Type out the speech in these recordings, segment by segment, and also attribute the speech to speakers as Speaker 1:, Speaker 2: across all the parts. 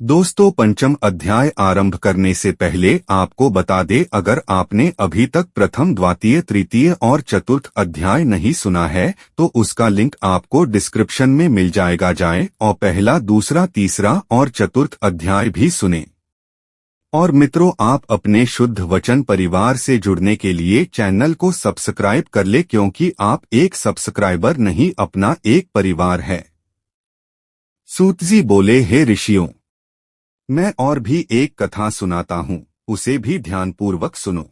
Speaker 1: दोस्तों, पंचम अध्याय आरंभ करने से पहले आपको बता दे, अगर आपने अभी तक प्रथम, द्वितीय, तृतीय और चतुर्थ अध्याय नहीं सुना है तो उसका लिंक आपको डिस्क्रिप्शन में मिल जाएगा। जाएं और पहला, दूसरा, तीसरा और चतुर्थ अध्याय भी सुने। और मित्रों, आप अपने शुद्ध वचन परिवार से जुड़ने के लिए चैनल को सब्सक्राइब कर ले, क्योंकि आप एक सब्सक्राइबर नहीं, अपना एक परिवार है। सूत जी बोले, हे ऋषियों, मैं और भी एक कथा सुनाता हूँ, उसे भी ध्यानपूर्वक सुनो।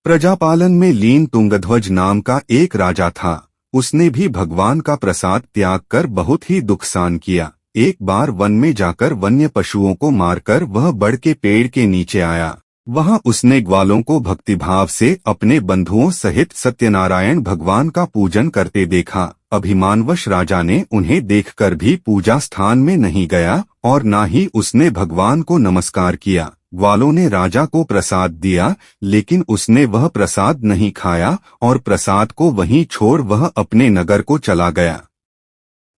Speaker 1: प्रजापालन में लीन तुंगध्वज नाम का एक राजा था। उसने भी भगवान का प्रसाद त्याग कर बहुत ही दुख सहन किया। एक बार वन में जाकर वन्य पशुओं को मारकर वह बड़ के पेड़ के नीचे आया। वहां उसने ग्वालों को भक्तिभाव से अपने बंधुओं सहित सत्यनारायण भगवान का पूजन करते देखा। अभिमानवश राजा ने उन्हें देखकर भी पूजा स्थान में नहीं गया और न ही उसने भगवान को नमस्कार किया। ग्वालों ने राजा को प्रसाद दिया, लेकिन उसने वह प्रसाद नहीं खाया और प्रसाद को वहीं छोड़ वह अपने नगर को चला गया।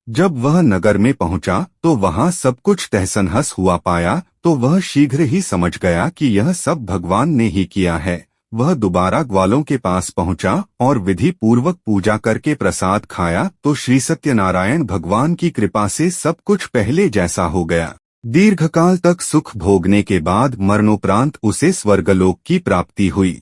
Speaker 1: जब वह नगर में पहुंचा तो वहां सब कुछ तहस-नहस हुआ पाया, तो वह शीघ्र ही समझ गया कि यह सब भगवान ने ही किया है। वह दोबारा ग्वालों के पास पहुंचा और विधि पूर्वक पूजा करके प्रसाद खाया तो श्री सत्यनारायण भगवान की कृपा से सब कुछ पहले जैसा हो गया। दीर्घकाल तक सुख भोगने के बाद मरणोपरांत उसे स्वर्गलोक की प्राप्ति हुई।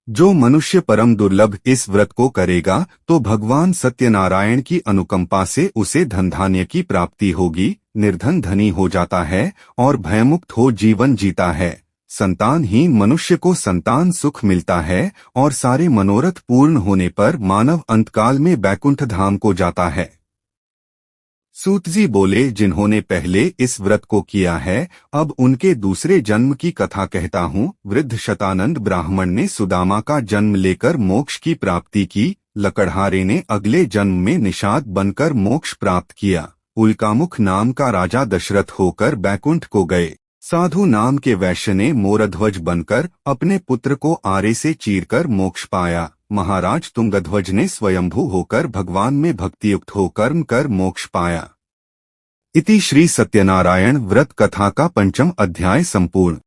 Speaker 1: जो मनुष्य परम दुर्लभ इस व्रत को करेगा तो भगवान सत्यनारायण की अनुकंपा से उसे धन धान्य की प्राप्ति होगी, निर्धन धनी हो जाता है और भयमुक्त हो जीवन जीता है। संतानहीन मनुष्य को संतान सुख मिलता है और सारे मनोरथ पूर्ण होने पर मानव अंतकाल में बैकुंठ धाम को जाता है। सूत जी बोले, जिन्होंने पहले इस व्रत को किया है, अब उनके दूसरे जन्म की कथा कहता हूँ। वृद्ध शतानंद ब्राह्मण ने सुदामा का जन्म लेकर मोक्ष की प्राप्ति की। लकड़हारे ने अगले जन्म में निषाद बनकर मोक्ष प्राप्त किया। उल्कामुख नाम का राजा दशरथ होकर बैकुंठ को गए। साधु नाम के वैश्य ने मोरध्वज बनकर अपने पुत्र को आरे से चीरकर मोक्ष पाया। महाराज तुंगध्वज ने स्वयंभू होकर भगवान में भक्तियुक्त हो कर्म कर मोक्ष पाया। इति श्री सत्यनारायण व्रत कथा का पंचम अध्याय संपूर्ण।